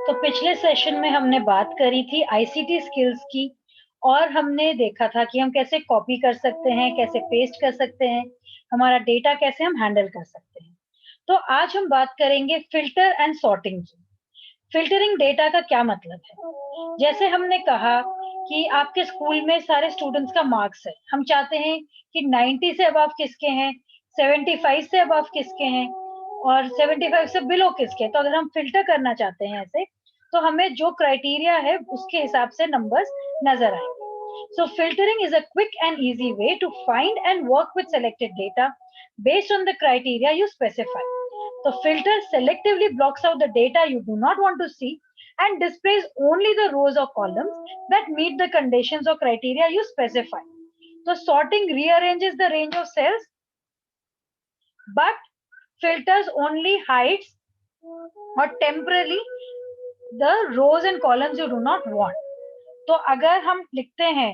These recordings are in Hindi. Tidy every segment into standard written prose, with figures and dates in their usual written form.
तो पिछले सेशन में हमने बात करी थी आईसीटी स्किल्स की और हमने देखा था कि हम कैसे कॉपी कर सकते हैं, कैसे पेस्ट कर सकते हैं, हमारा डेटा कैसे हम हैंडल कर सकते हैं। तो आज हम बात करेंगे फिल्टर एंड सॉर्टिंग की। फिल्टरिंग डेटा का क्या मतलब है? जैसे हमने कहा कि आपके स्कूल में सारे स्टूडेंट्स का मार्क्स है। हम चाहते हैं कि 90 से अबव किसके हैं, 75 से अबव किसके हैं और 75 से बिलो किसके। तो अगर हम फिल्टर करना चाहते हैं ऐसे, तो हमें जो क्राइटेरिया है उसके हिसाब से नंबर्स नजर आएंगे। So filtering is a quick and easy way to find and work with selected data based on the criteria you specify. The filter selectively blocks out the data you do not want to see and displays only the rows or columns that meet the conditions or criteria you specify. So sorting rearranges the range of cells, but filters only hides or temporarily the rows and columns you do not want. तो अगर हम लिखते हैं,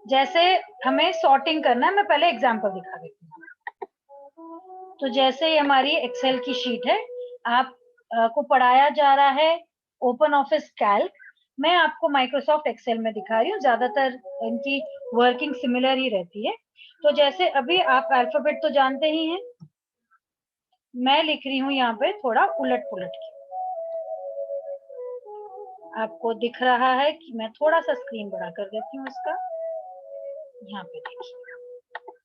जैसे हमें सॉर्टिंग करना है, मैं पहले एग्जांपल दिखा देती हूँ। तो जैसे हमारी एक्सेल की शीट है, आप को पढ़ाया जा रहा है ओपन ऑफिस कैल्क। मैं आपको माइक्रोसॉफ्ट एक्सेल में दिखा रही हूँ, ज्यादातर इनकी वर्किंग सिमिलर ही रहती है। तो जैसे अभी आप अल्फाबेट तो जानते ही हैं, मैं लिख रही हूँ यहाँ पे थोड़ा उलट पुलट के। आपको दिख रहा है कि मैं थोड़ा सा स्क्रीन बड़ा कर देती हूँ इसका, यहाँ पे देखिए।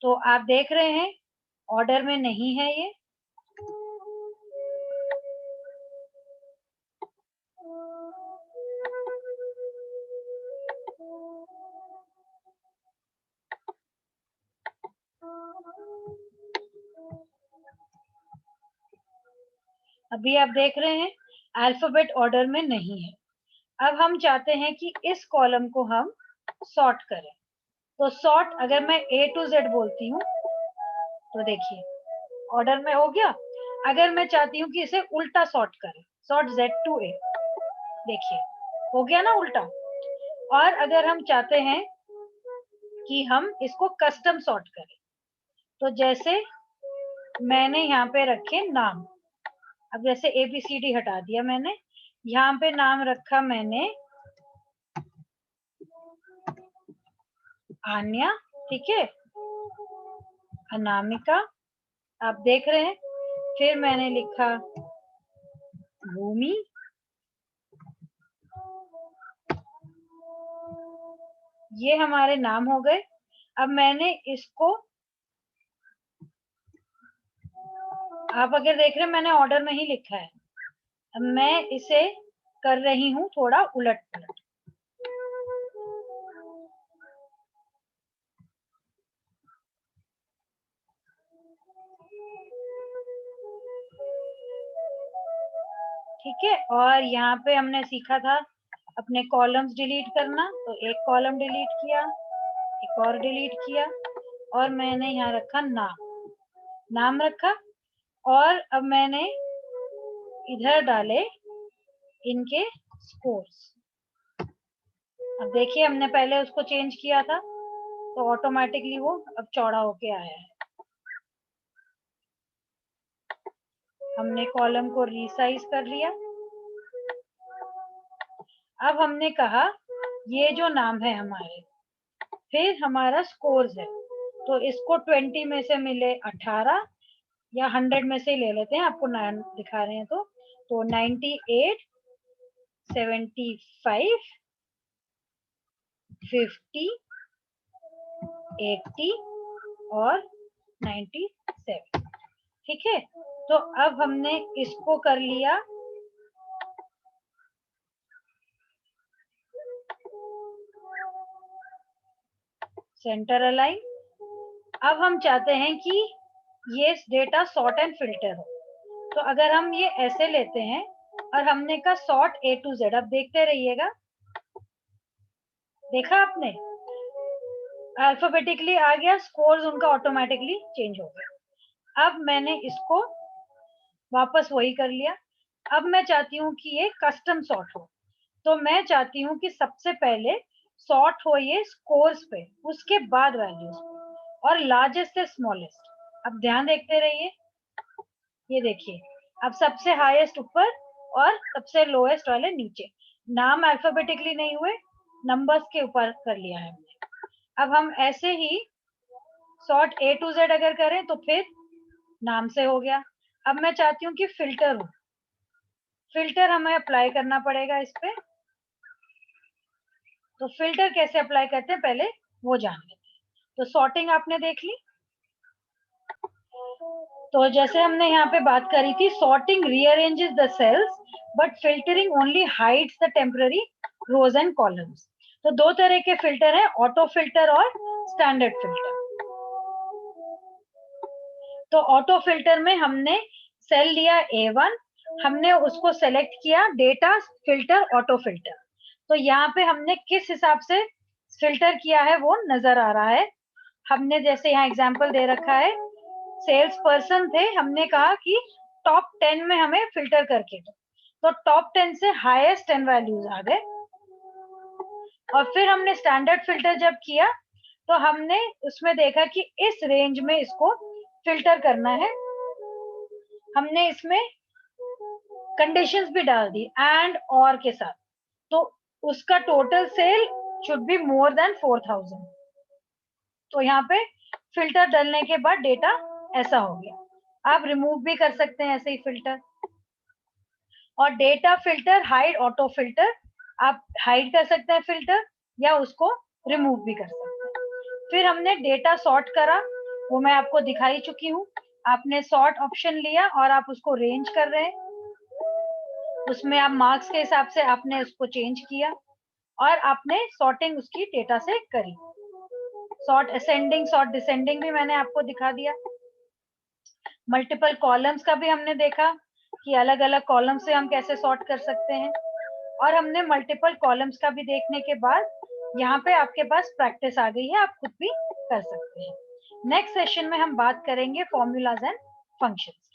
तो आप देख रहे हैं ऑर्डर में नहीं है ये। अभी आप देख रहे हैं अल्फाबेट ऑर्डर में नहीं है। अब हम चाहते हैं कि इस कॉलम को हम सॉर्ट करें। तो सॉर्ट अगर मैं A to Z बोलती हूँ तो देखिए ऑर्डर में हो गया। अगर मैं चाहती हूँ कि इसे उल्टा सॉर्ट करें, सॉर्ट Z to A, देखिए हो गया ना उल्टा। और अगर हम चाहते हैं कि हम इसको कस्टम सॉर्ट करें, तो जैसे मैंने यहाँ पे रखे नाम। अब जैसे ABCD हटा दिया मैंने, यहाँ पे नाम रखा मैंने आन्या, ठीक है, अनामिका, आप देख रहे हैं। फिर मैंने लिखा भूमि, ये हमारे नाम हो गए। अब मैंने इसको, आप अगर देख रहे हैं मैंने ऑर्डर में ही लिखा है। अब मैं इसे कर रही हूँ थोड़ा उलट पुलट। ठीक है, और यहाँ पे हमने सीखा था अपने कॉलम्स डिलीट करना। तो एक कॉलम डिलीट किया, एक और डिलीट किया, और मैंने यहाँ रखा नाम रखा। और अब मैंने इधर डाले इनके स्कोर्स। अब देखिए हमने पहले उसको चेंज किया था तो ऑटोमेटिकली वो अब चौड़ा होके आया है। हमने कॉलम को रीसाइज कर लिया। अब हमने कहा ये जो नाम है हमारे, फिर हमारा स्कोर्स है, तो इसको 20 में से मिले 18 या 100 में से ले लेते हैं, आपको 9 दिखा रहे हैं तो 98, 75, 50, 80 और 97। ठीक है, तो अब हमने इसको कर लिया सेंटर अलाइन। अब हम चाहते हैं कि ये डेटा सॉर्ट एंड फिल्टर हो। तो अगर हम ये ऐसे लेते हैं और हमने कहा सॉर्ट A to Z, अब देखते रहिएगा, देखा आपने अल्फाबेटिकली आ गया, स्कोर्स उनका ऑटोमेटिकली चेंज हो गया। अब मैंने इसको वापस वही कर लिया। अब मैं चाहती हूँ कि ये कस्टम सॉर्ट हो, तो मैं चाहती हूँ कि सबसे पहले सॉर्ट हो ये स्कोर्स पे, उसके बाद वैल्यूज पे, और लार्जेस्ट से स्मॉलेस्ट। अब ध्यान देखते रहिए, ये देखिए अब सबसे हाईएस्ट ऊपर और सबसे लोएस्ट वाले नीचे। नाम अल्फाबेटिकली नहीं हुए, नंबर्स के ऊपर कर लिया है हमने। अब हम ऐसे ही सॉर्ट A to Z अगर करें तो फिर नाम से हो गया। अब मैं चाहती हूँ कि फिल्टर हो, फिल्टर हमें अप्लाई करना पड़ेगा इस पे। तो फिल्टर कैसे अप्लाई करते हैं पहले वो जान लेते हैं। तो सॉर्टिंग आपने देख ली। तो जैसे हमने यहाँ पे बात करी थी, sorting rearranges the cells but filtering only hides the temporary rows and columns. तो दो तरह के फिल्टर हैं, ऑटो फिल्टर और स्टैंडर्ड फिल्टर। तो ऑटो फिल्टर में हमने सेल लिया A1, हमने उसको सेलेक्ट किया डेटा फिल्टर ऑटो फिल्टर। तो यहाँ पे हमने किस हिसाब से फिल्टर किया है वो नजर आ रहा है। हमने जैसे यहाँ एग्जांपल दे रखा है, सेल्स पर्सन थे, हमने कहा कि टॉप 10 में हमें फिल्टर करके दो। तो टॉप 10 से हाईएस्ट 10 वैल्यूज आ गए। और फिर हमने स्टैंडर्ड फिल्टर जब किया तो हमने उसमें देखा कि इस रेंज में इसको फिल्टर करना है। हमने इसमें कंडीशंस भी डाल दी एंड और के साथ। तो उसका total sale should be more than 4000। तो यहाँ पे फिल्टर डालने के बाद डेटा ऐसा हो गया। आप रिमूव भी कर सकते हैं ऐसे ही फिल्टर। और data filter, hide auto filter, आप हाइड कर सकते हैं फिल्टर या उसको रिमूव भी कर सकते हैं। फिर हमने डेटा सॉर्ट करा, वो मैं आपको दिखाई चुकी हूँ। आपने सॉर्ट ऑप्शन लिया और आप उसको रेंज कर रहे हैं, उसमें आप मार्क्स के हिसाब से आपने उसको चेंज किया और आपने सॉर्टिंग उसकी डेटा से करी। सॉर्ट असेंडिंग, सॉर्ट डिसेंडिंग भी मैंने आपको दिखा दिया। मल्टीपल कॉलम्स का भी हमने देखा कि अलग अलग कॉलम से हम कैसे सॉर्ट कर सकते हैं। और हमने मल्टीपल कॉलम्स का भी देखने के बाद यहाँ पे आपके पास प्रैक्टिस आ गई है, आप खुद भी कर सकते हैं। नेक्स्ट सेशन में हम बात करेंगे फॉर्मूलाज एंड फंक्शंस।